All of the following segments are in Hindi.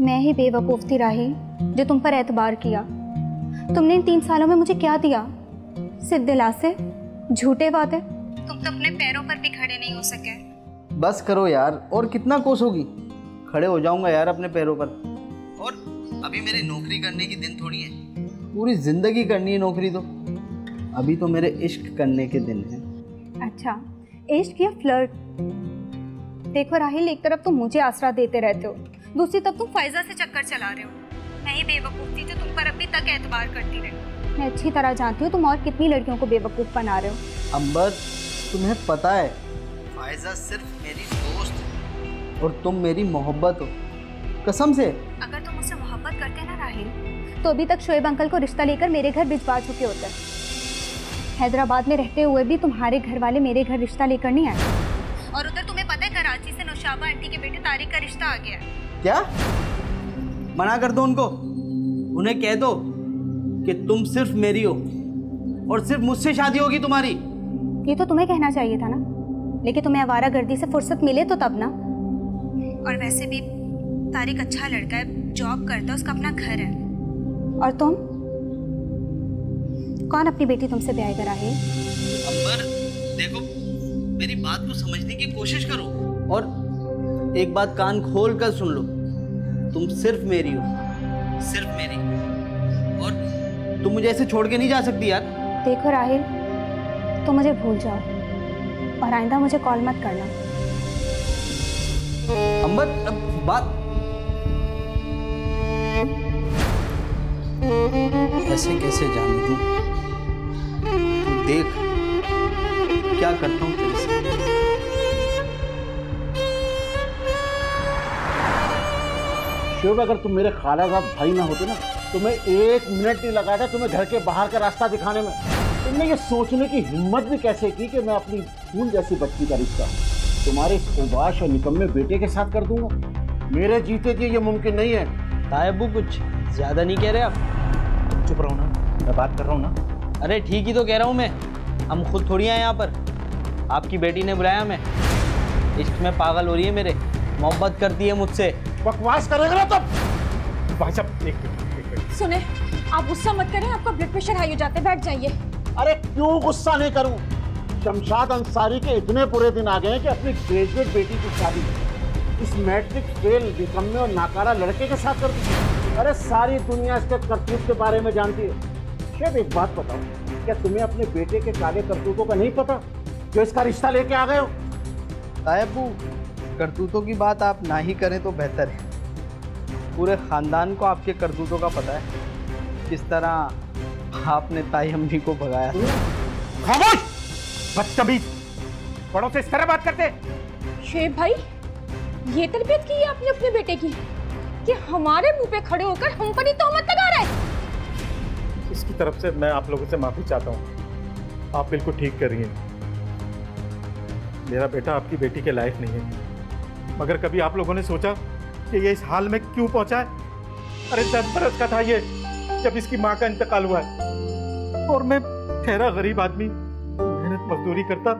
मैं ही बेवकूफ़ थी राही, जो तुम पर एतबार किया। तुमने इन 3 सालों में मुझे क्या दिया? सिर्फ दिलासे, झूठे वादे। तुम तो अपने पैरों पर भी खड़े नहीं हो सके। बस करो यार, और कितना कोसोगी? खड़े हो जाऊंगा यार अपने पैरों पर। और अभी मेरी नौकरी करने की दिन थोड़ी है, पूरी जिंदगी करनी है नौकरी तो। अभी तो मेरे इश्क करने के दिन हैं। अच्छा, इश्क या फ्लर्ट? देखो राहिल, एक तरफ तुम मुझे आसरा देते रहते हो, दूसरी तरफ तुम फायजा से चक्कर चला रहे हो। मैं ही बेवकूफ़ थी जो तुम पर अभी तक एतबार करती रही। मैं अच्छी तरह जानती हूँ तुम और कितनी लड़कियों को बेवकूफ़ बना रहे हो। अंबर, तुम्हें पता है फायजा सिर्फ मेरी दोस्त है और तुम मेरी मोहब्बत हो, कसम से। अगर तुम मुझसे मोहब्बत करते ना राहिल, तो अभी तक शोएब अंकल को रिश्ता लेकर मेरे घर भिजवा चुके होते। हैदराबाद में रहते हुए भी तुम्हारे घर वाले मेरे घर रिश्ता लेकर नहीं आए। और उधर तुम्हें पता है कराची से नौशाबा आंटी के बेटे तारिक का रिश्ता आ गया है। क्या? मना कर दो उनको, उन्हें कह दो कि तुम सिर्फ मेरी हो और सिर्फ मुझसे शादी होगी तुम्हारी। ये तो तुम्हें कहना चाहिए था ना, लेकिन तुम्हें आवारागर्दी से फुर्सत मिले तो तब ना। और वैसे भी तारिक अच्छा लड़का है, जॉब करता है, उसका अपना घर है। और तुम कौन अपनी बेटी तुमसे ब्याह करा है? अंबर देखो, मेरी बात को समझने की कोशिश करो और एक बात कान खोल कर सुन लो। तुम सिर्फ मेरी हो, सिर्फ मेरी, और तुम मुझे ऐसे छोड़ के नहीं जा सकती यार। देखो राहिल, तुम मुझे भूल जाओ और आइंदा मुझे कॉल मत करना। अंबर, अब बात ऐसे कैसे जाने दूं? तू देख क्या करता हूँ तेरे से। शोएब, अगर तुम मेरे खालाजाद भाई ना होते ना, तो मैं 1 मिनट नहीं लगाता तुम्हें घर के बाहर का रास्ता दिखाने में। तुमने ये सोचने की हिम्मत भी कैसे की कि मैं अपनी फूल जैसी बच्ची का रिश्ता तुम्हारे ओबाश और निकम्मे बेटे के साथ कर दूंगा? मेरे जीते जी ये मुमकिन नहीं है। तायबू, कुछ ज्यादा नहीं कह रहे आप? चुप रहो ना, मैं बात कर रहा हूँ ना। अरे ठीक ही तो कह रहा हूँ मैं, हम खुद थोड़ी आए यहाँ पर। आपकी बेटी ने बुलाया हमें, इश्क में पागल हो रही है मेरे, मोहब्बत करती है मुझसे। बकवास करेगा ना तब। भाई साहब एक मिनट। सुने, आप गुस्सा मत करें, आपका ब्लड प्रेशर हाई हो जाता है, बैठ जाइए। अरे क्यों गुस्सा नहीं करूं? शमशाद अंसारी के इतने बुरे दिन आ गए हैं कि अपनी ग्रेजुएट बेटी की शादी इस मैट्रिक फेल निकम्मे और नाकारा लड़के के साथ कर दी। अरे सारी दुनिया इसके करतूत के बारे में जानती है। शेब, एक बात बताओ, क्या तुम्हें अपने बेटे के काले करतूतों का नहीं पता जो इसका रिश्ता लेके आ गए हो? तायबू, करतूतों की बात आप ना ही करें तो बेहतर है। पूरे खानदान को आपके करतूतों का पता है, किस तरह आपने ताई अम्मी को भगाया। खामोश, बदतमीज, बड़ों से इस तरह बात करते? शेब भाई, ये तरबियत की है आपने अपने बेटे की कि हमारे मुंह पे खड़े होकर हम पर ही तोहमत लगा रहे हैं। इसकी तरफ से मैं आप लोगों से माफी चाहता हूँ। आप बिल्कुल ठीक कर रही हैं। मेरा बेटा आपकी बेटी के लायक नहीं है, मगर कभी आप लोगों ने सोचा कि ये इस हाल में क्यों पहुंचा है? अरे 10 बरस का था ये जब इसकी माँ का इंतकाल हुआ है, और मैं ठहरा गरीब आदमी मेहनत मजदूरी करता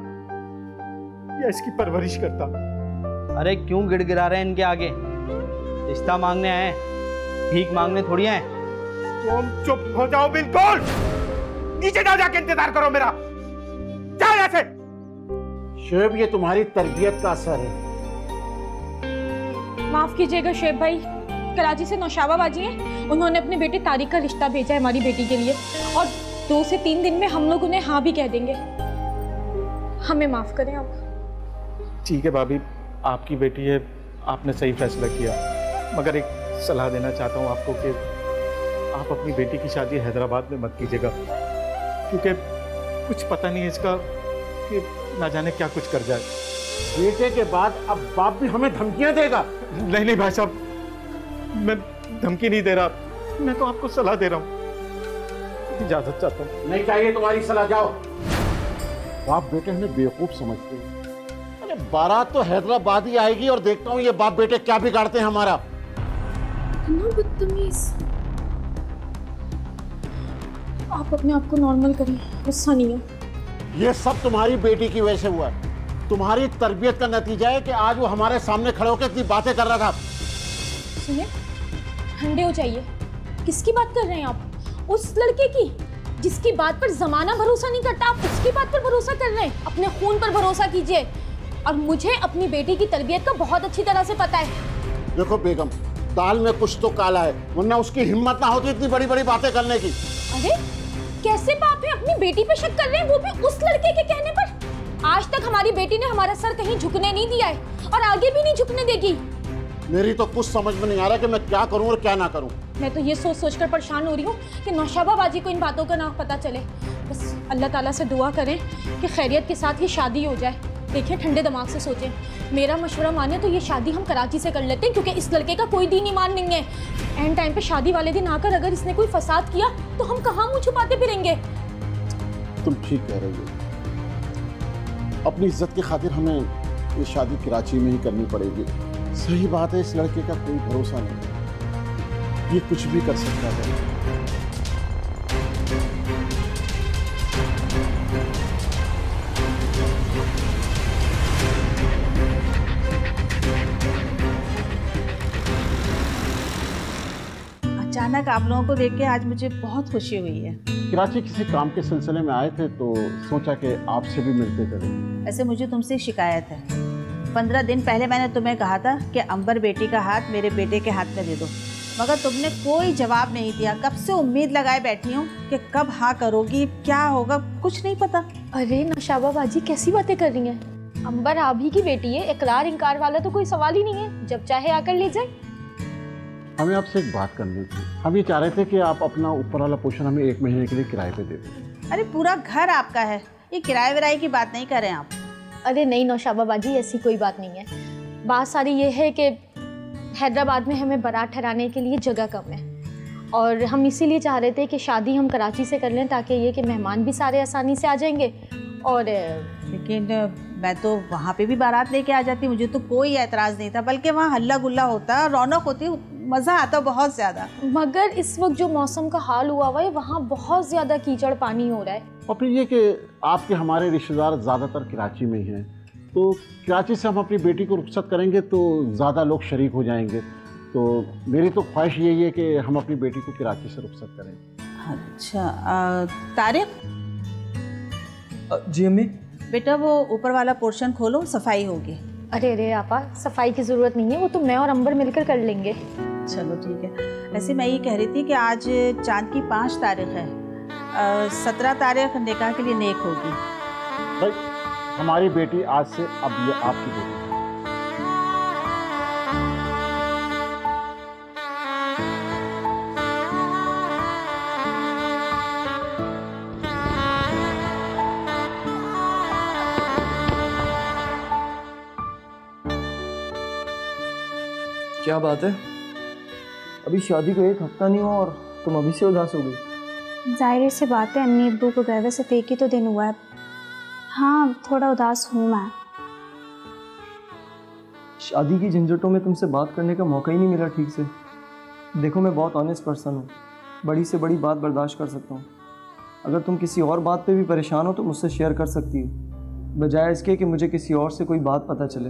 या इसकी परवरिश करता। अरे क्यों गिड़गिड़ा रहे हैं इनके आगे? रिश्ता मांगने आए, भीख मांगने थोड़ी आए। तुम चुप हो जाओ बिल्कुल, नीचे जाओ, जाके इंतजार करो मेरा, जाओ यहाँ से। शेब, ये तुम्हारी तरबियत का असर है। माफ कीजिएगा शेब भाई, कराची से नौशाबा बाजी हैं, उन्होंने अपने बेटे तारिक का रिश्ता भेजा है हमारी बेटी के लिए, और 2 से 3 दिन में हम लोग उन्हें हाँ भी कह देंगे। हमें माफ करें आप। ठीक है भाभी, आपकी बेटी है, आपने सही फैसला किया, मगर एक सलाह देना चाहता हूँ आपको कि आप अपनी बेटी की शादी हैदराबाद में मत कीजिएगा, क्योंकि कुछ पता नहीं है इसका कि ना जाने क्या कुछ कर जाए। बेटे के बाद अब बाप भी हमें धमकियां देगा? नहीं नहीं भाई साहब, मैं धमकी नहीं दे रहा, मैं तो आपको सलाह दे रहा हूँ। इजाजत चाहता हूँ। नहीं चाहिए तुम्हारी सलाह, जाओ। बाप बेटे हमें बेवकूफ समझते हैं। अरे बारात तो हैदराबाद ही आएगी और देखता हूँ ये बाप बेटे क्या बिगाड़ते हैं हमारा। बदतमीज। आप अपने आप को नॉर्मल करिए, गुस्सा नहीं है। ये सब तुम्हारी बेटी की वजह से हुआ है। तुम्हारी तरबियत का नतीजा है कि आज वो हमारे सामने खड़े होकर इतनी बातें कर रहा था। सुनिए, ठंडे हो जाइए। किसकी बात कर रहे हैं आप? उस लड़के की जिसकी बात पर जमाना भरोसा नहीं करता, आप उसकी बात पर भरोसा कर रहे हैं? अपने खून पर भरोसा कीजिए। और मुझे अपनी बेटी की तरबियत का बहुत अच्छी तरह से पता है। देखो बेगम, दाल में कुछ तो काला है, वरना उसकी हिम्मत ना होती इतनी बड़ी बड़ी बातें करने की। अरे कैसे बाप है, अपनी बेटी पे शक कर रहे हैं, वो भी उस लड़के के कहने पर? आज तक हमारी बेटी ने हमारा सर कहीं झुकने नहीं दिया है और आगे भी नहीं झुकने देगी। मेरी तो कुछ समझ में नहीं आ रहा कि मैं क्या करूं और क्या ना करूं। मैं तो ये सोच सोच कर परेशान हो रही हूँ कि नौशाबा बाजी को इन बातों का ना पता चले। बस अल्लाह ताला से दुआ करें कि खैरियत के साथ ये शादी हो जाए। देखिए ठंडे दिमाग से सोचें, मेरा मशवरा माने तो ये शादी हम कराची से कर लेते हैं, क्योंकि इस लड़के का कोई दीन ईमान नहीं है। एंड टाइम पे शादी वाले दिन आकर अगर इसने कोई फसाद किया तो हम कहाँ मुँह छुपाते फिरेंगे? तुम ठीक कह रही हो, अपनी इज्जत की खातिर हमें ये शादी कराची में ही करनी पड़ेगी। सही बात है, इस लड़के का कोई भरोसा नहीं, ये कुछ भी कर सकता है। अचानक आप लोगों को देख के आज मुझे बहुत खुशी हुई है। कराची किसी काम के सिलसिले में आए थे तो सोचा कि आपसे भी मिलते चलें। वैसे मुझे तुमसे शिकायत है। 15 दिन पहले मैंने तुम्हें कहा था कि अंबर बेटी का हाथ मेरे बेटे के हाथ में दे दो, मगर तुमने कोई जवाब नहीं दिया। कब से उम्मीद लगाए बैठी हूँ कि कब हाँ करोगी, क्या होगा कुछ नहीं पता। अरे नौशाबा बाजी कैसी बातें कर रही हैं? अंबर आप ही की बेटी है, इकरार इनकार वाला तो कोई सवाल ही नहीं है, जब चाहे आकर ले जाए। हमें आपसे एक बात करनी थी। हम ये चाह रहे थे कि आप अपना ऊपर वाला पोर्शन हमें 1 महीने के लिए किराए पे दे दें। अरे पूरा घर आपका है, ये किराए विराए की बात नहीं करें आप। अरे नहीं नौशाबा बाजी, ऐसी कोई बात नहीं है। बात सारी ये है कि हैदराबाद में हमें बारात ठहराने के लिए जगह कम है और हम इसीलिए चाह रहे थे कि शादी हम कराची से कर लें, ताकि ये कि मेहमान भी सारे आसानी से आ जाएंगे। और लेकिन मैं तो वहाँ पे भी बारात लेके आ जाती, मुझे तो कोई एतराज़ नहीं था, बल्कि वहाँ हल्ला गुल्ला होता, रौनक होती, मज़ा आता बहुत ज़्यादा। मगर इस वक्त जो मौसम का हाल हुआ हुआ है, वहाँ बहुत ज़्यादा कीचड़ पानी हो रहा है। और फिर ये कि आपके हमारे रिश्तेदार ज़्यादातर कराची में ही हैं, तो कराची से हम अपनी बेटी को रुखसत करेंगे तो ज़्यादा लोग शरीक हो जाएंगे। तो मेरी तो ख्वाहिश यही है कि हम अपनी बेटी को कराची से रुखसत करें। अच्छा तारिक। जी अम्मी। बेटा वो ऊपर वाला पोर्शन खोलो, सफाई होगी। अरे अरे आपा, सफाई की ज़रूरत नहीं है, वो तो मैं और अंबर मिलकर कर लेंगे। चलो ठीक है। वैसे मैं ये कह रही थी कि आज चांद की 5 तारीख है, 17 तारीख निकाह के लिए नेक होगी। भाई हमारी बेटी आज से अब ये आपकी बेटी है। क्या बात है, अभी शादी को 1 हफ्ता नहीं हुआ और तुम अभी से उदास हो गई? जाहिर सी बात है, अम्मी अब्बू को गए हुए सिर्फ 1 ही तो दिन हुआ है। हाँ थोड़ा उदास हूँ मैं। शादी की झंझटों में तुमसे बात करने का मौका ही नहीं मिला ठीक से। देखो मैं बहुत ऑनेस्ट पर्सन हूँ, बड़ी से बड़ी बात बर्दाश्त कर सकता हूँ। अगर तुम किसी और बात पे भी परेशान हो तो मुझसे शेयर कर सकती हो, बजाय इसके कि मुझे किसी और से कोई बात पता चले।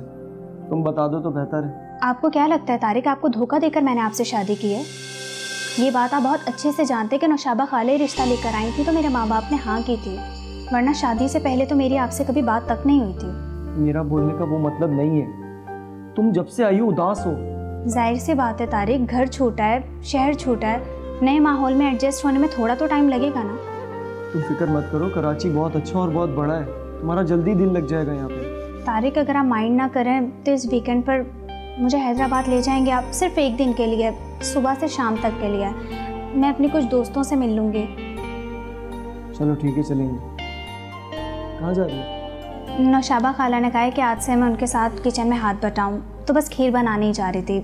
तुम बता दो तो बेहतर है। आपको क्या लगता है तारिक, आपको धोखा देकर मैंने आपसे शादी की है? ये बात आप बहुत अच्छे से जानते कि नौशाबा खाले रिश्ता लेकर आई थी तो मेरे माँ बाप ने हाँ की थी, वरना शादी से पहले तो मेरी आपसे कभी बात तक नहीं हुई थी। मेरा बोलने का वो मतलब नहीं है, तुम जब से आई हो उदास हो। जाहिर सी बात है तारिक, घर छोटा है, शहर छोटा है, नए माहौल में एडजस्ट होने में थोड़ा तो टाइम लगेगा ना। तुम फिक्र मत करो, कराची बहुत अच्छा और बहुत बड़ा है, तुम्हारा जल्दी दिल लग जाएगा यहाँ पे। तारिक अगर आप माइंड ना करें तो इस वीकेंड पर मुझे हैदराबाद ले जाएंगे आप, सिर्फ 1 दिन के लिए, सुबह से शाम तक के लिए। मैं अपनी कुछ दोस्तों से मिल लूँगी। चलो ठीक है चलेंगे। कहाँ जा रही है? नौशाबा खाला ने कहा है कि आज से मैं उनके साथ किचन में हाथ बटाऊँ, तो बस खीर बनाने ही जा रही थी।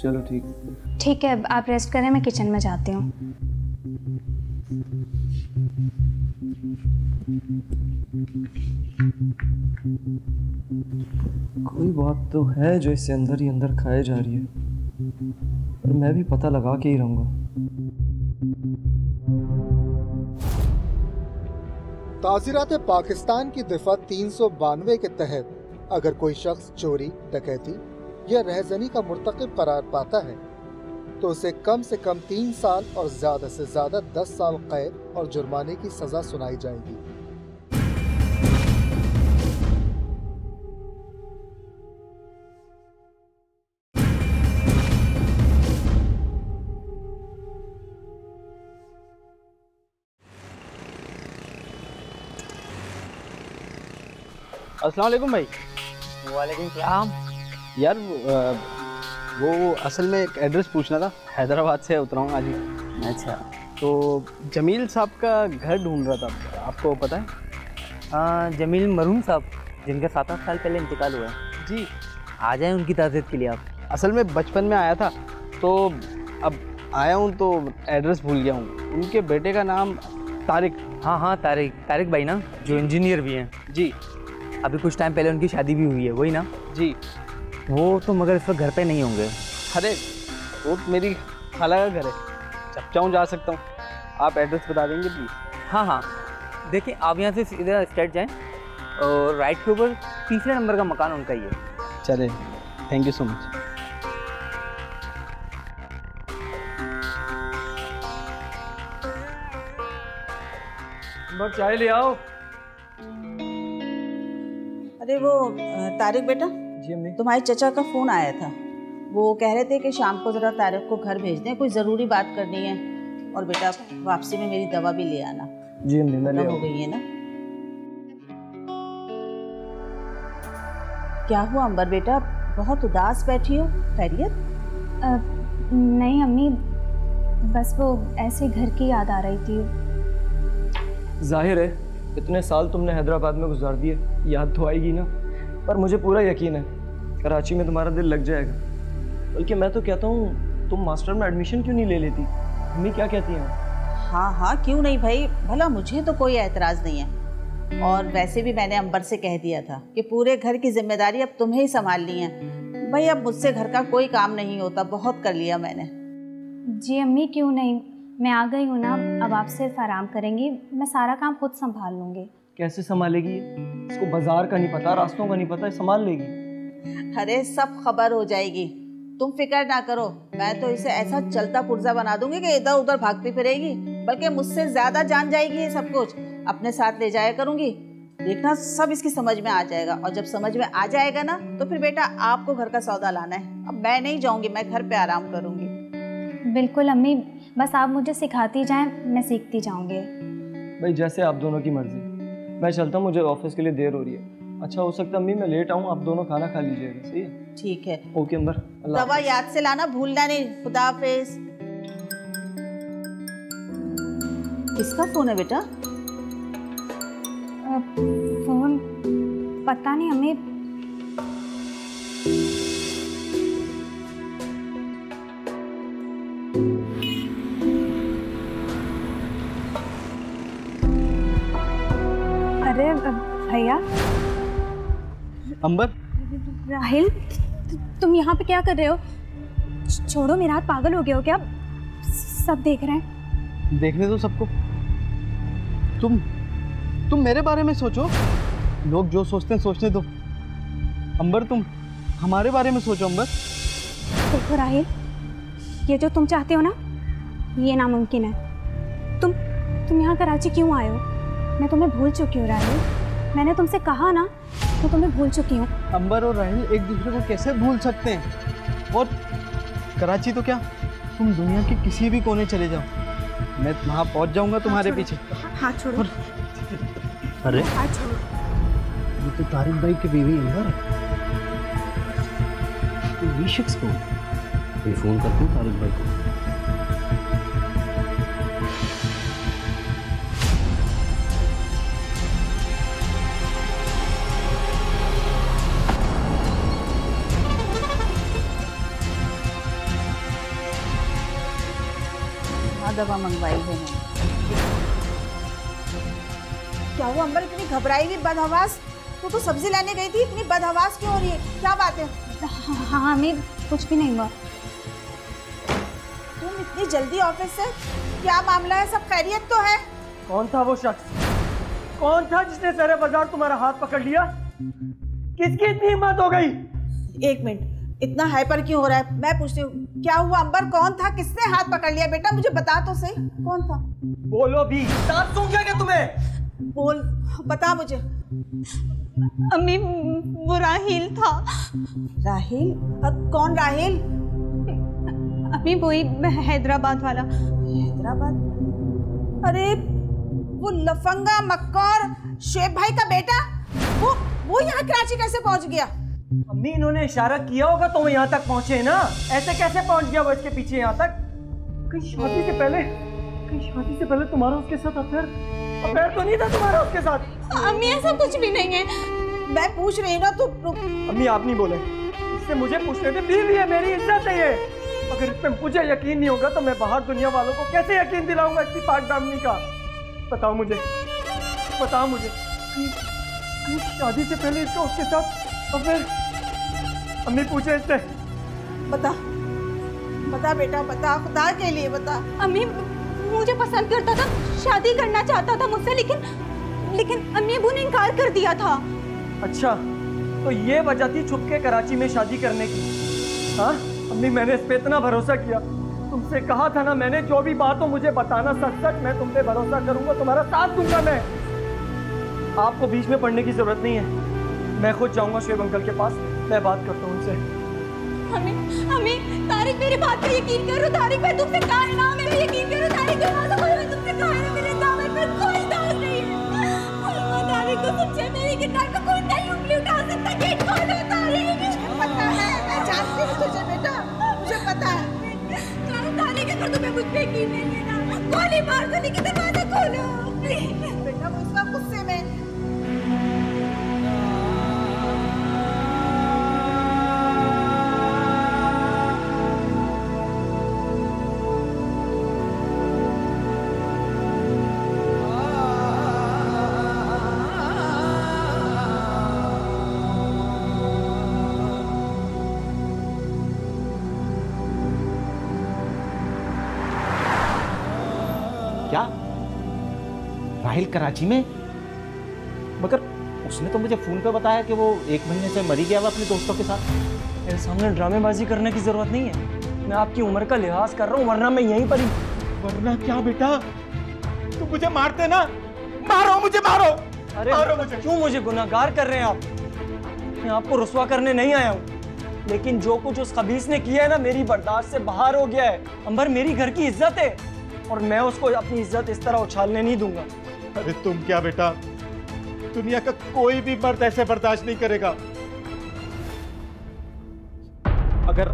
चलो ठीक है। ठीक है, आप रेस्ट करें, मैं किचन में जाती हूँ। कोई बात तो है जो इससे अंदर ही अंदर खाए जा रही है, और मैं भी पता लगा के ही रहूँगा। ताज़ीरात पाकिस्तान की दफ़ा 392 के तहत अगर कोई शख्स चोरी, डकैती या रहज़नी का मुर्तकिब करार पाता है तो उसे कम से कम 3 साल और ज़्यादा से ज़्यादा 10 साल कैद और जुर्माने की सज़ा सुनाई जाएगी। अस्सलाम वालेकुम भाई। वालेकुम सलाम। यार वो असल में एक एड्रेस पूछना था, हैदराबाद से उतरा हूँ आज ही। अच्छा, तो जमील साहब का घर ढूंढ रहा था, आपको पता है? जमील मरहूम साहब जिनका 7-8 साल पहले इंतकाल हुआ है। जी, आ जाएं उनकी ताज़ियत के लिए आप। असल में बचपन में आया था, तो अब आया हूँ तो एड्रेस भूल गया हूँ। उनके बेटे का नाम तारिक। हाँ, तारिक भाई ना, जो इंजीनियर भी हैं। जी। अभी कुछ टाइम पहले उनकी शादी भी हुई है, वही ना? जी। वो तो मगर इस वक्त घर पे नहीं होंगे। अरे वो मेरी खाला का घर है, जब चाहूँ जा सकता हूँ। आप एड्रेस बता देंगे प्लीज़? हाँ, देखिए आप यहाँ से सीधा स्ट्रेट जाएं और राइट के ऊपर तीसरे नंबर का मकान उनका ही है। चले, थैंक यू सो मच। बस चाय ले आओ। अरे वो तारिक बेटा, जी अम्मी। तुम्हारे चचा का फ़ोन आया था। वो कह रहे थे कि शाम को ज़रा तारिक को घर भेज दें, कोई ज़रूरी बात करनी है। और बेटा वापसी में मेरी दवा भी ले आना। जी अम्मी, मैं ले हो गई है ना? क्या हुआ अंबर बेटा, बहुत उदास बैठी हो? खैरियत? नहीं अम्मी, बस वो ऐसे घर की याद आ रही थी। जाहिर है इतने साल तुमने हैदराबाद में गुजार दिए, याद तो आएगी ना। पर मुझे पूरा यकीन है कराची में तुम्हारा दिल लग जाएगा। बल्कि मैं तो कहता हूँ तुम मास्टर में एडमिशन क्यों नहीं ले लेती? मम्मी क्या कहती हैं? हाँ, क्यों नहीं भाई, भला मुझे तो कोई एतराज़ नहीं है। और वैसे भी मैंने अंबर से कह दिया था कि पूरे घर की जिम्मेदारी अब तुम्हें ही संभालनी है। भाई अब मुझसे घर का कोई काम नहीं होता, बहुत कर लिया मैंने। जी अम्मी, क्यों नहीं, मैं आ गई हूँ ना, अब आप सिर्फ आराम करेंगी, मैं सारा काम खुद संभाल लूँगी। कैसे संभालेगी? इसको बाजार का नहीं पता, रास्तों का नहीं पता, संभाल लेगी। अरे सब खबर हो जाएगी, तुम फिक्र ना करो। मैं तो इसे ऐसा चलता पुर्जा बना दूंगी कि इधर उधर भागती फिरेगी, बल्कि मुझसे ज्यादा जान जाएगी ये सब कुछ। अपने साथ ले जाया करूंगी, देखना सब इसकी समझ में आ जाएगा। और जब समझ में आ जाएगा ना, तो फिर बेटा आपको घर का सौदा लाना है। अब मैं नहीं जाऊंगी, मैं घर पे आराम करूंगी। बिल्कुल अम्मी, बस आप मुझे सिखाती जाएं, मैं सीखती जाऊंगी। भाई जैसे आप दोनों की मर्जी। मैं चलता हूँ, मुझे ऑफिस के लिए देर हो रही है। अच्छा हो सकता है अम्मी मैं लेट आऊँ, आप दोनों खाना खा लीजिएगा, सही है? ठीक है। ओके अंबर, अल्लाह दवा याद से लाना, भूलना नहीं। खुदा हाफिज। किसका फोन है बेटा? फोन पता नहीं अम्मी। अरे भैया। अंबर। राहिल, तुम यहाँ पे क्या कर रहे हो? छोड़ो मेरा हाथ, पागल हो गए हो क्या? सब देख रहे हैं। देखने दो सबको। तुम मेरे बारे में सोचो, लोग जो सोचते हैं सोचने दो। अंबर तुम हमारे बारे में सोचो। अंबर देखो राहिल, ये जो तुम चाहते हो ना, ये नामुमकिन है। तुम यहाँ कराची क्यों आए हो? मैं तुम्हें भूल चुकी हूँ राहिल, मैंने तुमसे कहा ना, तो तुम्हें भूल चुकी हूँ। अंबर और राहिल एक दूसरे को कैसे भूल सकते हैं? और कराची तो क्या, तुम दुनिया के किसी भी कोने चले जाओ, मैं वहाँ पहुँच जाऊँगा तुम्हारे पीछे। हाथ छोड़ो। अरे हाथ छोड़ो। ये तो तारिक भाई की बीवी अंबर है। तो ये शख्स कौन? मैं फ़ोन करता हूँ तारिक भाई को। दवा मंगवाई है मैंने। क्या हुआ अंबर, इतनी घबराई हुई बदहवास? तू तो सब्जी लाने गई थी, इतनी बदहवास क्यों हो रही है? क्या बात है? हाँ अम्मी, कुछ भी नहीं हुआ। तुम इतनी जल्दी ऑफिस से, क्या मामला है? सब खैरियत तो है? कौन था वो शख्स? कौन था जिसने सारे बाजार तुम्हारा हाथ पकड़ लिया? किसकी इतनी हिम्मत हो गई? एक मिनट, इतना हाइपर क्यों हो रहा है? मैं पूछती हूँ, क्या हुआ अंबर? कौन था? किसने हाथ पकड़ लिया? बेटा मुझे बता तो सही, कौन था? बोलो भी, दांत सूख गया क्या तुम्हें? बोल, बता मुझे। अम्मी वो राहिल था। राहिल? कौन राहिल? अम्मी वही हैदराबाद वाला। हैदराबाद? अरे वो लफंगा मक्कार शेब भाई का बेटा, वो यहाँ कराची कैसे पहुंच गया? अम्मी इन्होंने इशारा किया होगा तो वो यहाँ तक पहुँचे ना। ऐसे कैसे पहुँच गया वो इसके पीछे यहाँ तक? कहीं शादी से पहले तुम्हारा उसके साथ अफेयर तो नहीं था तुम्हारा उसके साथ? अम्मी ऐसा कुछ भी नहीं है। मैं पूछ रही हूँ ना, तो अम्मी आप नहीं बोले, इससे मुझे पूछने दे। बीवी है, मेरी इज्जत है ये। अगर इस पे मुझे यकीन नहीं होगा तो मैं बाहर दुनिया वालों को कैसे यकीन दिलाऊंगा इतनी पाक दामनी का? बताओ मुझे कहीं शादी से पहले इसका उसके साथ अफेयर? अम्मी पूछे इससे। बता बेटा, बता, खुदा के लिए बता। अम्मी मुझे पसंद करता था, शादी करना चाहता था मुझसे, लेकिन अम्मी अबू ने इनकार कर दिया था। अच्छा, तो ये वजह थी छुप के कराची में शादी करने की? हाँ अम्मी, मैंने इस पे इतना भरोसा किया, तुमसे कहा था ना मैंने, जो भी बात हो मुझे बताना सच। मैं तुम पे भरोसा करूंगा, तुम्हारा साथ दूंगा मैं। आपको बीच में पढ़ने की जरूरत नहीं है, मैं खुद जाऊंगा शेब अंकल के पास, मैं बात करता हूँ उनसे। अम्मी तारिक मेरी बात पे यकीन करो। तारिक मैं तुमसे कहा है ना, मेरा यकीन करो। तारिक मैं तुमसे कहा है, मेरे दामन पर कोई दाग नहीं है। तारिक को मुझसे मेरी किताब का कोई नहीं उंगली उठा सकता। गेट खोलो तारिक। पता है, मैं जानती हूँ तुझे बेटा, मुझे पता है। तारिक अगर तुम्हें मुझ पे यकीन नहीं है ना, गोली मार दो, लेकिन दरवाजा खोलो। बेटा वो इसका गुस्से में। क्या राहिल कराची में? मगर उसने तो मुझे फोन पे बताया कि वो 1 महीने से मरी गया हुआ अपने दोस्तों के साथ। मेरे सामने ड्रामेबाजी करने की जरूरत नहीं है, मैं आपकी उम्र का लिहाज कर रहा हूँ, वरना मैं यहीं पर ही। वरना क्या बेटा? तुम मुझे मारते ना? मारो मुझे, मारो। अरे मारो मुझे। क्यों मुझे गुनाहगार कर रहे हैं आप? मैं आपको रुस्वा करने नहीं आया हूँ, लेकिन जो कुछ उस खबीस ने किया है ना, मेरी बर्दाश्त से बाहर हो गया है। अंबर मेरी घर की इज्जत है और मैं उसको अपनी इज्जत इस तरह उछालने नहीं दूंगा। अरे तुम क्या बेटा, दुनिया का कोई भी मर्द ऐसे बर्दाश्त नहीं करेगा। अगर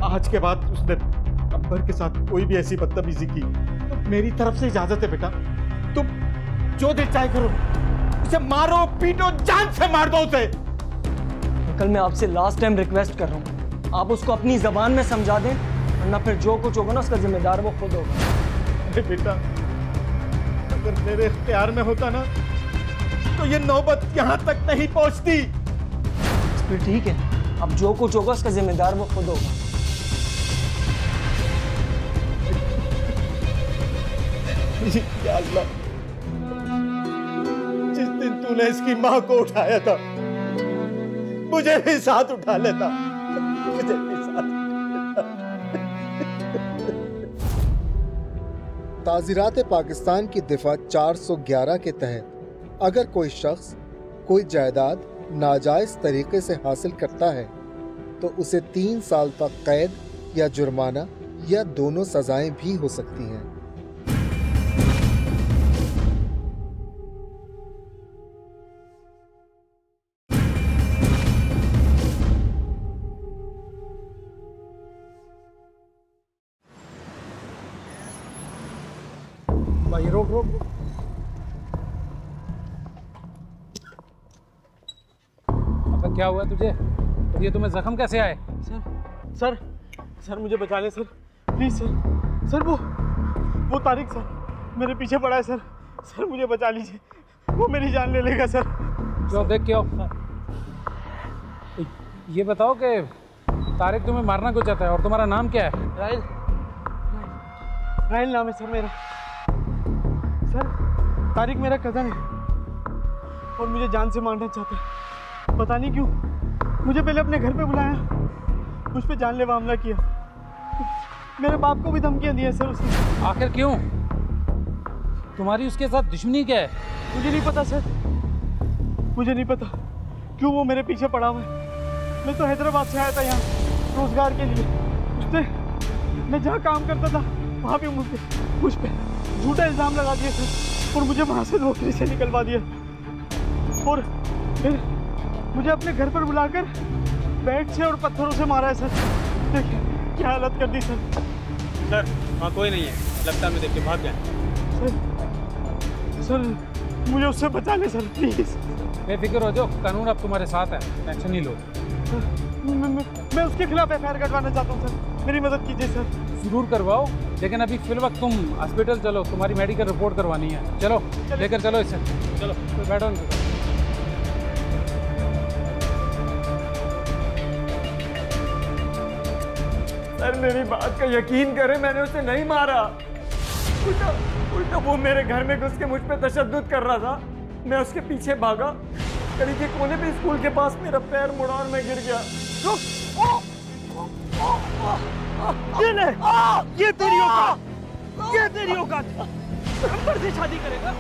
आज के बाद उसने अंबर के साथ कोई भी ऐसी बदतमीजी की तो मेरी तरफ से इजाजत है बेटा। तुम जो दिल चाहे करो, उसे मारो पीटो, जान से मार दो उसे। कल मैं आपसे लास्ट टाइम रिक्वेस्ट कर रहा हूँ, आप उसको अपनी जबान में समझा दें, वरना फिर जो कुछ होगा ना उसका जिम्मेदार वो खुद होगा। अरे बेटा, अगर मेरे इख्तियार में होता ना तो ये नौबत यहाँ तक नहीं पहुँचती। फिर ठीक है, अब जो कुछ होगा उसका जिम्मेदार वो खुद होगा। या अल्लाह, जिस दिन तूने इसकी माँ को उठाया था, मुझे भी साथ उठा लेता, मुझे भी साथ। ताज़ीरात पाकिस्तान की दिफा 411 के तहत अगर कोई शख्स कोई जायदाद नाजायज़ तरीके से हासिल करता है तो उसे 3 साल तक कैद या जुर्माना या दोनों सजाएं भी हो सकती हैं। भाई रोक रोक। अब क्या हुआ तुझे? और ये तुम्हें जख्म कैसे आए? सर सर मुझे बचा लें सर, प्लीज सर। सर वो तारिक सर मेरे पीछे पड़ा है सर। सर मुझे बचा लीजिए, वो मेरी जान ले लेगा सर। क्यों देख क्यों? ये बताओ कि तारिक तुम्हें मारना क्यों चाहता है और तुम्हारा नाम क्या है? राहिल, राहिल नाम है सर मेरा। सर तारिक मेरा कज़न है और मुझे जान से मारना चाहता है। पता नहीं क्यों मुझे पहले अपने घर पे बुलाया, मुझ पे जानलेवा हमला किया। मेरे बाप को भी धमकियां दी है सर उसने। आखिर क्यों? तुम्हारी उसके साथ दुश्मनी क्या है? मुझे नहीं पता सर, मुझे नहीं पता क्यों वो मेरे पीछे पड़ा हुआ है। मैं तो हैदराबाद से आया था यहाँ रोजगार के लिए। उसने, मैं जहाँ काम करता था वहाँ भी मुझ पे झूठा इल्ज़ाम लगा दिया सर, और मुझे वहाँ से नौकरी से निकलवा दिया, और फिर मुझे अपने घर पर बुलाकर बैट से और पत्थरों से मारा है सर। देखिए क्या हालत कर दी सर। सर वहाँ कोई नहीं है, लगता मैं देख के भाग गया। सर मुझे उससे बचा ले सर प्लीज़। बेफिक्र हो जाओ, कानून अब तुम्हारे साथ है, टेंशन नहीं लो। मैं उसके खिलाफ FIR कटवाना चाहता हूँ सर, मेरी मदद कीजिए सर। जरूर करवाओ, लेकिन अभी फिल वक्त तुम हॉस्पिटल चलो, तुम्हारी मेडिकल रिपोर्ट करवानी है। चलो लेकर चलो इसे, चलो तो बैठो। सर मेरी बात का यकीन करें, मैंने उसे नहीं मारा। उल्टा वो मेरे घर में घुस के मुझ पे तशद्दुद कर रहा था। मैं उसके पीछे भागा, गली के कोने पे स्कूल के पास मेरा पैर मुड़ा और मैं गिर गया। ये तेरी औकात, ये तेरी औकात, अंबर से शादी करेगा।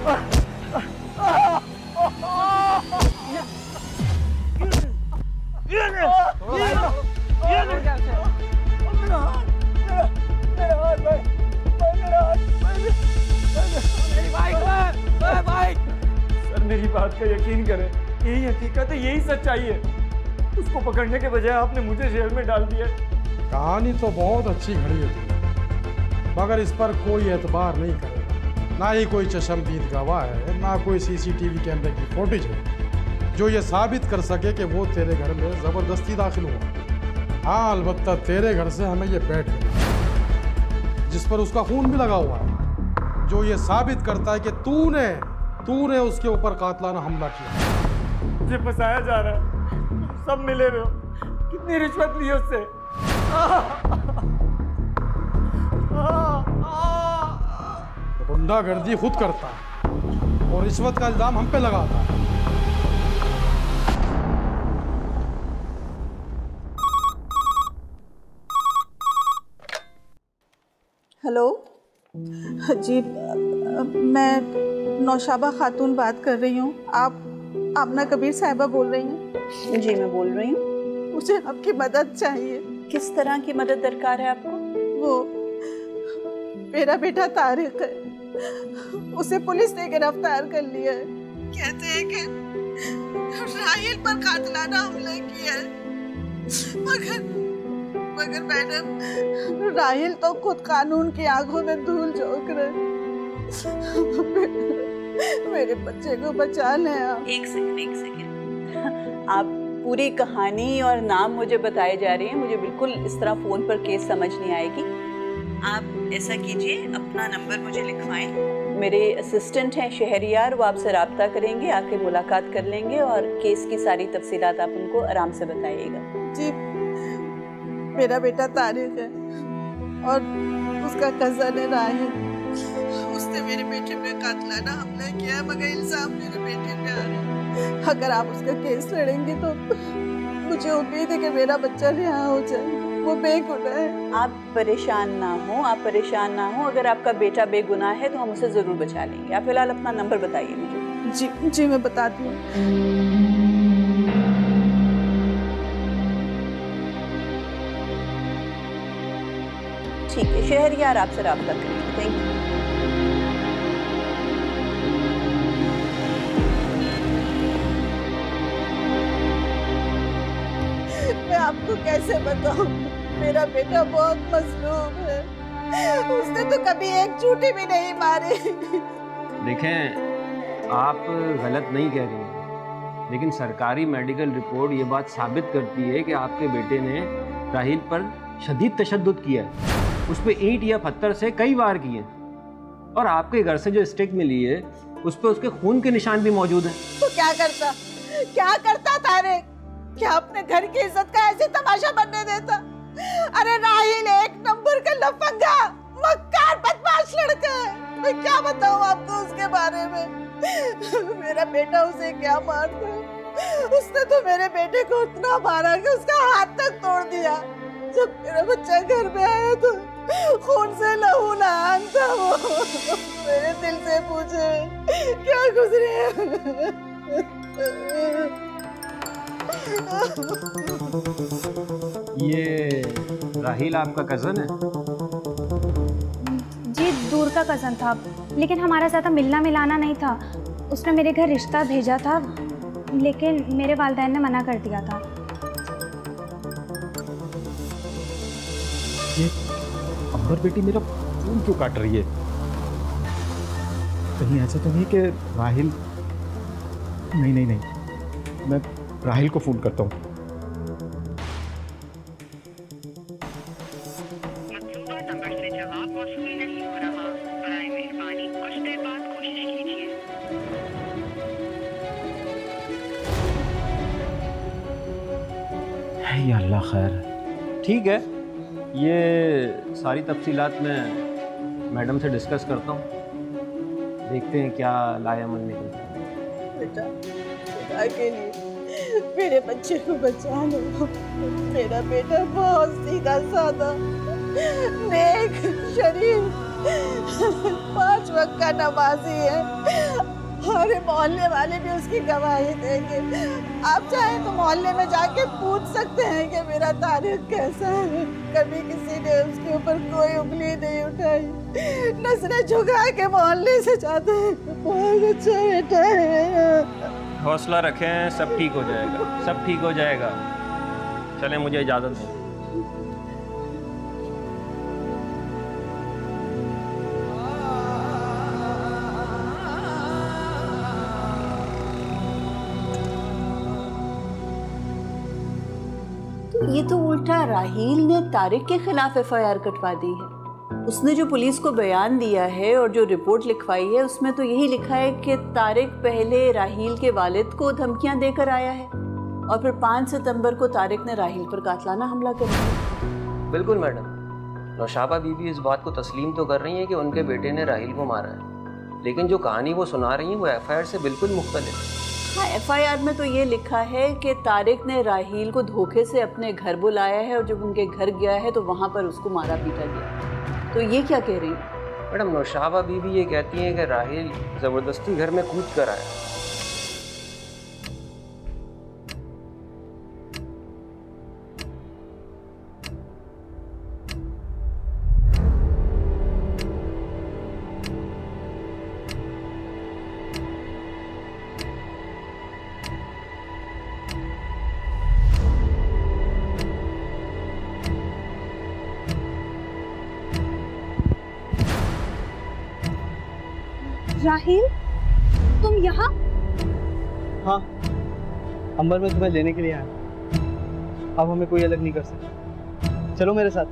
सर मेरी बात का यकीन करें, यही हकीकत है, यही सच्चाई है। उसको पकड़ने के बजाय आपने मुझे जेल में डाल दिया। कहानी तो बहुत अच्छी घड़ी है तुम्हें, मगर इस पर कोई एतबार नहीं करेगा। ना ही कोई चश्मदीद गवाह है, ना कोई CCTV कैमरे की फुटेज है जो ये साबित कर सके कि वो तेरे घर में ज़बरदस्ती दाखिल हुआ। हाँ अलबत्ता तेरे घर से हमें ये बैट मिला जिस पर उसका खून भी लगा हुआ है, जो ये साबित करता है कि तूने उसके ऊपर कातलाना हमला किया। मुझे फंसाया जा रहा है, सब मिले हुए हो। कितनी रिश्वत ली उससे? गुंडागर्दी खुद करता है और रिश्वत का इल्जाम हम पे लगाता है। हेलो जी, मैं नौशाबा खातून बात कर रही हूँ। आप आमना कबीर साहिबा बोल रही हैं? जी मैं बोल रही हूँ। मुझे आपकी मदद चाहिए। किस तरह की मदद दरकार है आपको? वो मेरा बेटा तारिक है, उसे पुलिस ने गिरफ्तार कर लिया है। कहते हैं कि राहिल पर कातिलाना हमला किया है, मगर मैडम राहिल तो खुद कानून की आंखों में धूल झोंक रहे। मेरे बच्चे को बचा लें आप। एक सेकंड आप पूरी कहानी और नाम मुझे बताए जा रही हैं, मुझे बिल्कुल इस तरह फ़ोन पर केस समझ नहीं आएगी। आप ऐसा कीजिए, अपना नंबर मुझे लिखवाएं, मेरे असिस्टेंट हैं शहरियार, वो आपसे रब्ता करेंगे, आके मुलाकात कर लेंगे और केस की सारी तफसीलात आप उनको आराम से बताइएगा। जी मेरा बेटा तारिक है और उसका कज़न है राहिल। उसने मेरे बेटे पे कातिलाना हमला किया, मगर इल्जाम मेरे बेटे पे आ रहे हैं। अगर आप उसका केस लड़ेंगे तो मुझे उम्मीद है कि मेरा बच्चा रिहा हो जाए, वो बेगुनाह है। आप परेशान ना हो, आप परेशान ना हो। अगर आपका बेटा बेगुनाह है तो हम उसे ज़रूर बचा लेंगे। आप फिलहाल अपना नंबर बताइए मुझे। जी मैं बताती हूँ। ठीक है, शहरियार आपसे रब्ता करेंगे। Thank you. मैं आपको कैसे बताऊं, मेरा बेटा बहुत मजलूम है। उसने तो कभी एक झूठी भी नहीं मारी। देखें आप गलत नहीं कह रही हैं, लेकिन सरकारी मेडिकल रिपोर्ट ये बात साबित करती है कि आपके बेटे ने राहिल पर शदीद तशद्दुद किया है। उस पर ईंट या पत्थर से कई वार किए, और आपके घर से जो स्टिक मिली है उस पर उसके खून के निशान भी मौजूद हैं। तो क्या करता तारिक? क्या अपने घर की इज्जत का ऐसे तमाशा बनने देता? अरे राहिल एक नंबर का लफंगा, मक्कार, बदमाश लड़का है। मैं क्या बताऊं आपको उसके बारे में? मेरा बेटा उसे क्या मारता? उसने तो मेरे बेटे को उतना मारा कि उसका हाथ तक तोड़ दिया। जब मेरा बच्चा घर में आया तो खून से लहू नहान था वो। मेरे दिल से पूछे क्या गुजरे। ये राहिल आपका कज़न है? जी दूर का कज़न था, लेकिन हमारा ज़्यादा मिलना मिलाना नहीं था। उसने मेरे घर रिश्ता भेजा था, लेकिन मेरे वालिदैन ने मना कर दिया था। ये अंबर बेटी मेरा फोन क्यों काट रही है? कहीं ऐसा तो नहीं कि राहिल? नहीं नहीं नहीं, मैं राहिल को फ़ोन करता हूँ। या अल्लाह खैर। ठीक है, ये सारी तफसीलात मैं मैडम से डिस्कस करता हूँ, देखते हैं क्या लायामन निकलता है। बेटा, खुदा के लिए मेरे बच्चे को बचा लो। मेरा बेटा बहुत सीधा साधा, नेक, शरीफ, 5 वक्त का नमाजी है। हमारे मोहल्ले वाले भी उसकी गवाही देंगे। आप चाहें तो मोहल्ले में जाके पूछ सकते हैं कि मेरा तारिक कैसा है। कभी किसी ने उसके ऊपर कोई उंगली नहीं उठाई, नजरें झुका के मोहल्ले से जाते हैं। बहुत अच्छा बेटा है। हौसला रखें, सब ठीक हो जाएगा, सब ठीक हो जाएगा। चलें, मुझे इजाज़त दें। ये तो उल्टा राहील ने तारिक के खिलाफ एफआईआर कटवा दी है। उसने जो पुलिस को बयान दिया है और जो रिपोर्ट लिखवाई है उसमें तो यही लिखा है कि तारिक पहले राहील के वालिद को धमकियां देकर आया है और फिर 5 सितंबर को तारिक ने राहील पर कातलाना हमला कर दिया। बिल्कुल मैडम, नौशाबा बीबी इस बात को तस्लीम तो कर रही है कि उनके बेटे ने राहील को मारा है, लेकिन जो कहानी वो सुना रही है वो एफआईआर से बिल्कुल मुख्तलिफ है। हाँ, एफआईआर में तो ये लिखा है कि तारिक ने राहील को धोखे से अपने घर बुलाया है और जब उनके घर गया है तो वहाँ पर उसको मारा पीटा गया। तो ये क्या कह रही है? मैडम, नौशाबा बीबी ये कहती हैं कि राहील ज़बरदस्ती घर में कूद कर आया। राहील, तुम यहाँ? हाँ, अंबर में तुम्हें लेने के लिए आया। अब हमें कोई अलग नहीं कर सकता। चलो मेरे साथ,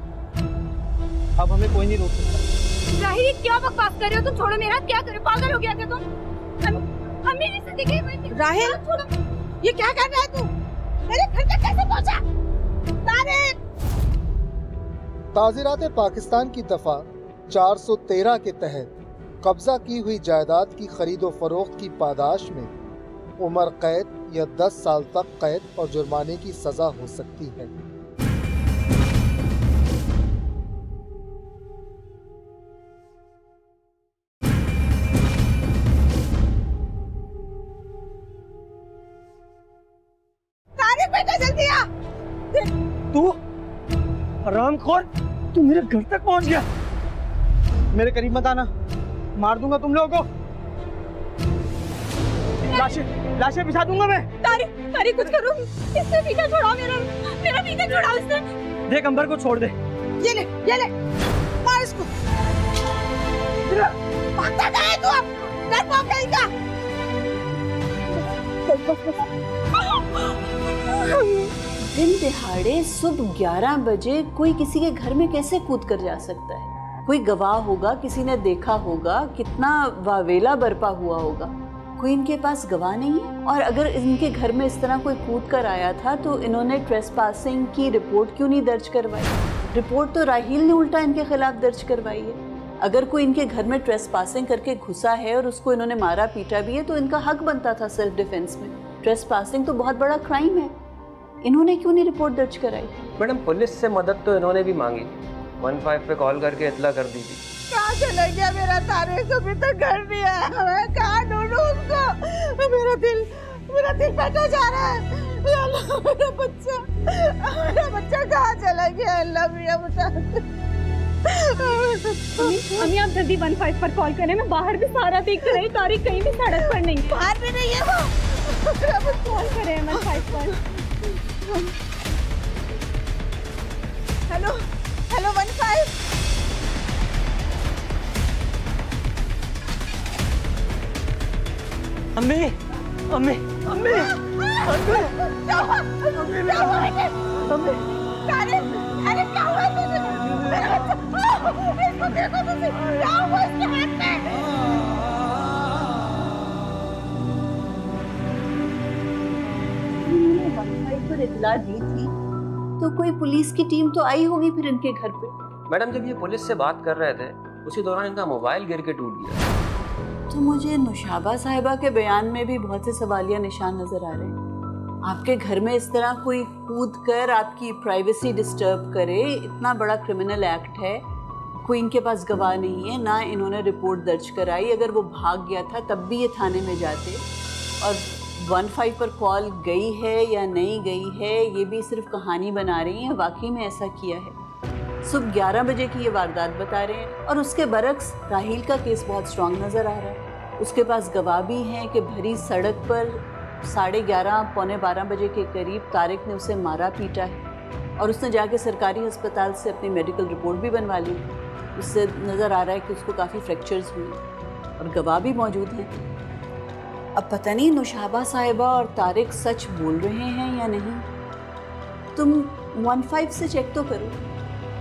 अब हमें कोई नहीं रोक सकता। राहील, क्या बकवास कर रहे हो तुम? छोड़ो मेरा। क्या करे, पागल हो गया क्या तुम? हम मेरी जिंदगी में। राहील, ये क्या कर रहा है तू? मेरे घर तक कैसे पहुंचा? तारिक! ताज़ीरात पाकिस्तान की दफा 413 के तहत कब्जा की हुई जायदाद की खरीदो फरोख्त की पादाश में उम्र कैद या 10 साल तक कैद और जुर्माने की सजा हो सकती है। तारिक बेटा, जल्दी आ! तू हरामखोर, तू मेरे घर तक पहुंच गया। मेरे करीब मत आना, मार दूंगा तुम लोगों को। लाशें बिछा दूंगा मैं। तारिक कुछ करो, इससे पीछा छुड़ाओ, मेरा पीछा छुड़ाओ इससे। देख, अंबर को छोड़ दे। ये ले, मार इसको। भागता कहाँ है तू अब? डरपोक कहीं का। दिन दिहाड़े सुबह 11 बजे कोई किसी के घर में कैसे कूद कर जा सकता है? कोई गवाह होगा, किसी ने देखा होगा, कितना वावेला बरपा हुआ होगा। कोई इनके पास गवाह नहीं है। और अगर इनके घर में इस तरह कोई कूद कर आया था तो इन्होंने ट्रेसपासिंग की रिपोर्ट क्यों नहीं दर्ज करवाई? रिपोर्ट तो राहील ने उल्टा इनके खिलाफ दर्ज करवाई है। अगर कोई इनके घर में ट्रेसपासिंग करके घुसा है और उसको इन्होंने मारा पीटा भी है तो इनका हक बनता था सेल्फ डिफेंस में। ट्रेसपासिंग तो बहुत बड़ा क्राइम है। इन्होंने क्यों नहीं रिपोर्ट दर्ज कराई? मैडम पुलिस से मदद तो इन्होंने भी मांगी, 15 पे कॉल करके इतला कर दी थी। कहाँ चला गया मेरा तारिक? अभी तक घर नहीं आया, मैं कहाँ ढूंढूं उसको? मेरा दिल फटा जा रहा है। या अल्लाह, मेरा बच्चा कहाँ चला गया? अल्लाह मियां बता। अम्मी आप जल्दी 15 पर कॉल करें, मैं बाहर भी सारा देख रही, तारिक कहीं भी सड़क पर नहीं है। बाहर भी नहीं है वो। कॉल करें 15 पर। हेलो 15। अम्मी अम्मी अम्मी क्या हुआ तुझे? मेरा बच्चा, इसको देखो तुझे, क्या हुआ इसके हाथ में? उन्होंने 15 पर इत्तला दी थी तो कोई पुलिस की टीम तो आई होगी फिर इनके घर पे। मैडम जब ये पुलिस से बात कर रहे थे उसी दौरान इनका मोबाइल गिर के टूट गया। तो मुझे नुशाबा साहिबा के बयान में भी बहुत से सवालिया निशान नजर आ रहे हैं। आपके घर में इस तरह कोई कूद कर आपकी प्राइवेसी डिस्टर्ब करे, इतना बड़ा क्रिमिनल एक्ट है, कोई इनके पास गवाह नहीं है, ना इन्होंने रिपोर्ट दर्ज कराई। अगर वो भाग गया था तब भी ये थाने में जाते। और 15 पर कॉल गई है या नहीं गई है ये भी सिर्फ कहानी बना रही हैं, वाकई में ऐसा किया है। सुबह 11 बजे की ये वारदात बता रहे हैं और उसके बरक्स राहील का केस बहुत स्ट्रांग नज़र आ रहा है। उसके पास गवाह भी हैं कि भरी सड़क पर 11:30 पौने 12 बजे के करीब तारिक ने उसे मारा पीटा है और उसने जाके सरकारी अस्पताल से अपनी मेडिकल रिपोर्ट भी बनवा ली। उससे नज़र आ रहा है कि उसको काफ़ी फ्रैक्चर्स हुए और गवाह भी मौजूद हैं। अब पता नहीं नुशाबा साहिबा और तारिक सच बोल रहे हैं या नहीं। तुम 15 से चेक तो करो,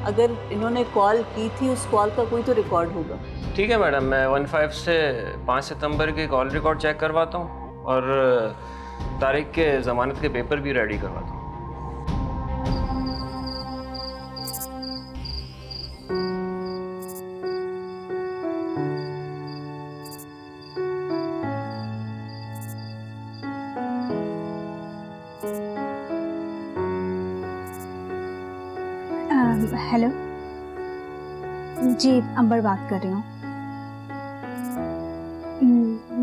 अगर इन्होंने कॉल की थी उस कॉल का कोई तो रिकॉर्ड होगा। ठीक है मैडम, मैं 15 से 5 सितंबर के कॉल रिकॉर्ड चेक करवाता हूँ और तारिक के ज़मानत के पेपर भी रेडी करवाता हूँ। हेलो जी, अंबर बात कर रही हूँ।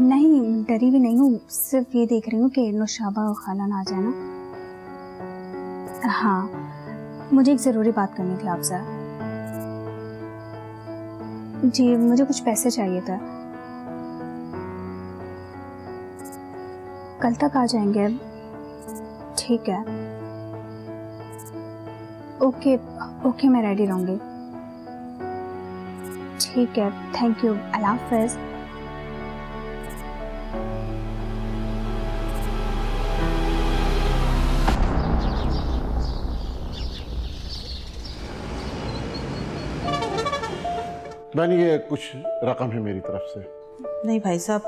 नहीं, डरी भी नहीं हूँ, सिर्फ ये देख रही हूँ कि नुशाबा और खाला ना जाए ना। हाँ, मुझे एक ज़रूरी बात करनी थी आपसे। जी, मुझे कुछ पैसे चाहिए था। कल तक आ जाएंगे? ठीक है, ओके ओके, मैं रेडी रहूँगी। ठीक है, थैंक यू, अल्लाह हाफ़िज़। बहन, ये कुछ रकम है मेरी तरफ से। नहीं भाई साहब,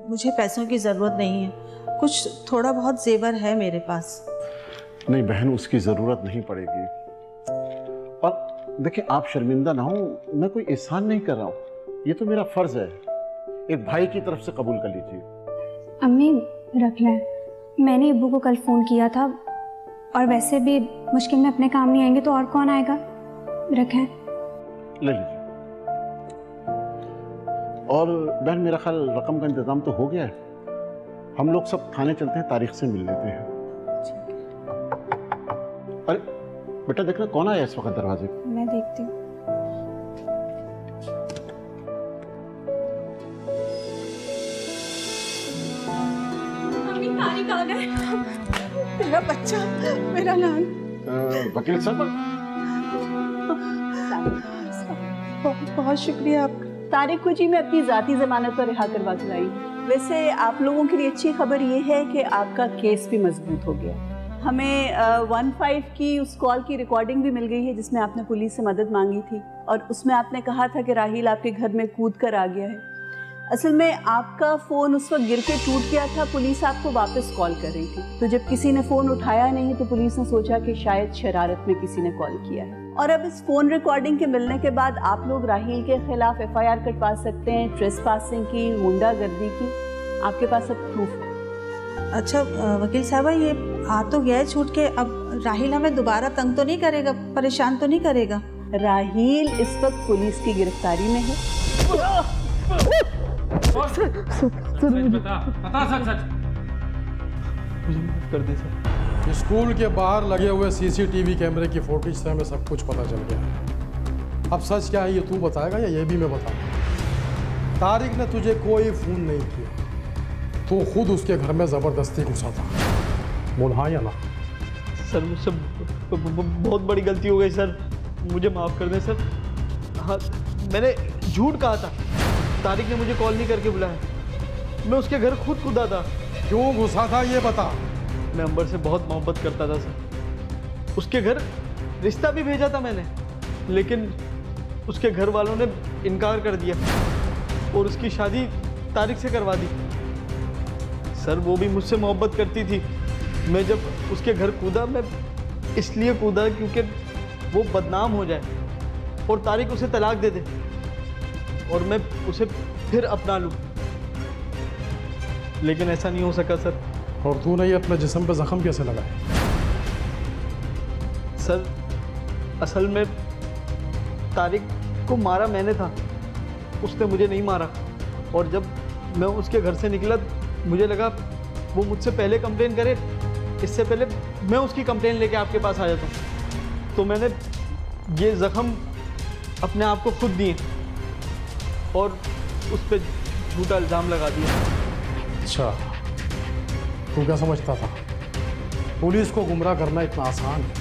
मुझे पैसों की ज़रूरत नहीं है, कुछ थोड़ा बहुत जेवर है मेरे पास। नहीं बहन, उसकी ज़रूरत नहीं पड़ेगी। और देखिए, आप शर्मिंदा ना हो, मैं कोई एहसान नहीं कर रहा हूँ, ये तो मेरा फ़र्ज़ है, एक भाई की तरफ से कबूल कर लीजिए। अम्मी रख लें, मैंने अब्बू को कल फ़ोन किया था और वैसे भी मुश्किल में अपने काम नहीं आएंगे तो और कौन आएगा। रखें, ले लीजिए। और बहन, मेरा ख्याल रकम का इंतज़ाम तो हो गया है, हम लोग सब थाने चलते हैं, तारीख से मिल लेते हैं। अरे बेटा, देखना कौन आया इस वक्त दरवाजे पे। मैं देखती हूँ। मम्मी, तारिक आ गए। मेरा बच्चा, मेरा नान। वकील साहब, बहुत शुक्रिया आपका। तारिक को जी मैं अपनी ज़ाती ज़मानत पर रिहा करवा कर आई हूँ। वैसे आप लोगों के लिए अच्छी खबर ये है कि आपका केस भी मजबूत हो गया। हमें 15 की उस कॉल की रिकॉर्डिंग भी मिल गई है जिसमें आपने पुलिस से मदद मांगी थी और उसमें आपने कहा था कि राहील आपके घर में कूद कर आ गया है। असल में आपका फ़ोन उस वक्त गिर के टूट गया था, पुलिस आपको वापस कॉल कर रही थी, तो जब किसी ने फ़ोन उठाया नहीं तो पुलिस ने सोचा कि शायद शरारत में किसी ने कॉल किया है। और अब इस फ़ोन रिकॉर्डिंग के मिलने के बाद आप लोग राहील के खिलाफ FIR कटवा सकते हैं, ट्रेसपासिंग की, गुंडागर्दी की। आपके पास अब प्रूफ है। अच्छा वकील साहबा, ये आ तो गया छूट के, अब राहिल हमें दोबारा तंग तो नहीं करेगा, परेशान तो नहीं करेगा? राहिल इस वक्त पुलिस की गिरफ्तारी में है। कर दे सर। स्कूल के बाहर लगे हुए सीसीटीवी कैमरे की फुटेज से हमें सब कुछ पता चल गया है। अब सच क्या है ये तू बताएगा या ये भी मैं बताऊंगा? तारिक ने तुझे कोई फोन नहीं किया, तू खुद उसके घर में जबरदस्ती घुसा था, बोल हाँ या ना? सर मुझसे बहुत बड़ी गलती हो गई सर, मुझे माफ़ कर दें सर। हाँ, मैंने झूठ कहा था, तारिक ने मुझे कॉल नहीं करके बुलाया, मैं उसके घर खुद कूदा था। क्यों घुसा था ये बता। मैं अंबर से बहुत मोहब्बत करता था सर, उसके घर रिश्ता भी भेजा था मैंने, लेकिन उसके घर वालों ने इनकार कर दिया और उसकी शादी तारिक से करवा दी। सर वो भी मुझसे मोहब्बत करती थी, मैं जब उसके घर कूदा, मैं इसलिए कूदा क्योंकि वो बदनाम हो जाए और तारिक उसे तलाक दे दे और मैं उसे फिर अपना लूँ, लेकिन ऐसा नहीं हो सका सर। और तूने ये अपने जिस्म पे जख्म कैसे लगाए? सर असल में तारिक को मारा मैंने था, उसने मुझे नहीं मारा, और जब मैं उसके घर से निकला मुझे लगा वो मुझसे पहले कंप्लेन करे, इससे पहले मैं उसकी कंप्लेन लेके आपके पास आ जाता हूँ, तो मैंने ये ज़ख्म अपने आप को खुद दिए और उस पर झूठा इल्ज़ाम लगा दिया। अच्छा, तू क्या समझता था पुलिस को गुमराह करना इतना आसान है?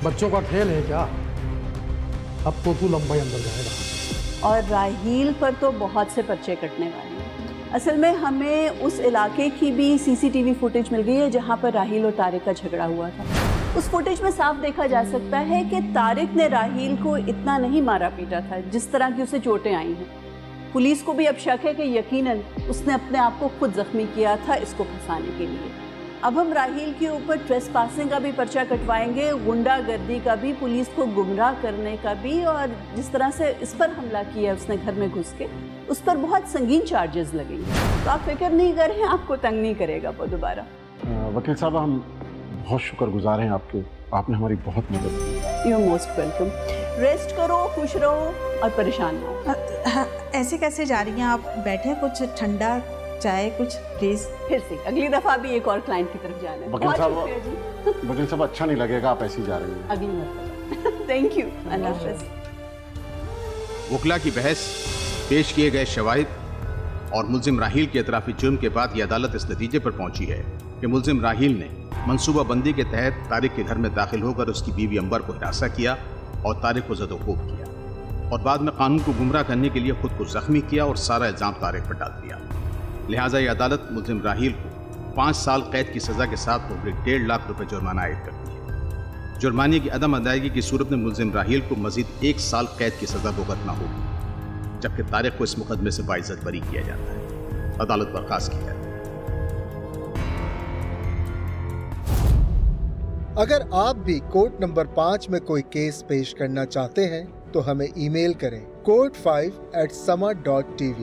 बच्चों का खेल है क्या? अब तो तू लंबाई अंदर जाएगा। और राहील पर तो बहुत से पर्चे कटने वाले हैं। असल में हमें उस इलाके की भी सीसीटीवी फुटेज मिल गई है जहां पर राहील और तारिक का झगड़ा हुआ था। उस फुटेज में साफ देखा जा सकता है कि तारिक ने राहील को इतना नहीं मारा पीटा था जिस तरह की उसे चोटें आई हैं। पुलिस को भी अब शक है कि यकीनन उसने अपने आप को खुद जख्मी किया था इसको फंसाने के लिए। अब हम राहील के ऊपर ट्रेसपासिंग का भी पर्चा कटवाएंगे, गुंडागर्दी का भी, पुलिस को गुमराह करने का भी, और जिस तरह से इस पर हमला किया उसने घर में घुस के, उस पर बहुत संगीन चार्जेस लगेंगे। तो आप फिक्र नहीं करें, आपको तंग नहीं करेगा वो दोबारा। वकील साहब, हम बहुत शुक्रगुजार हैं आपके, आपने हमारी बहुत मदद की। You are most welcome. Rest करो, खुश रहो और परेशान ना हो। ऐसे कैसे जा रही हैं आप? बैठे, कुछ ठंडा चाय कुछ प्लीज। फिर से अगली दफा भी एक और क्लाइंट की तरफ जाना है। वकील साहब अच्छा नहीं लगेगा आप ऐसी जा रही हैं। अगली दफा। Thank you. अल्लाह हाफ़िज़। वकला की बहस, पेश किए गए शवाहिद और मुल्जिम राहील के एतराफ़ी जुर्म के बाद ये अदालत इस नतीजे पर पहुंची है कि मुल्जिम राहील ने मनसूबाबंदी के तहत तारिक के घर में दाखिल होकर उसकी बीवी अंबर को हिरासा किया और तारिक को ज़द-ओ-ख़ूब किया और बाद में कानून को गुमराह करने के लिए खुद को जख्मी किया और सारा इल्ज़ाम तारिक पर डाल दिया। लिहाजा ये अदालत मुल्जिम राहील को 5 साल कैद की सज़ा के साथ तोहरे 1.5 लाख रुपए जुर्माना आयद करती है। जुर्माने की अदम अदायगी की सूरत में मुल्जिम राहील को मजीद 1 साल कैद की सज़ा भुगतना होगी, जबकि तारिक को इस मुकदमे से बाइज्जत बरी किया जाता है, अदालत बर्खास्त की जाती है। अगर आप भी कोर्ट नंबर 5 में कोई केस पेश करना चाहते हैं तो हमें ईमेल करें court5@sama.tv।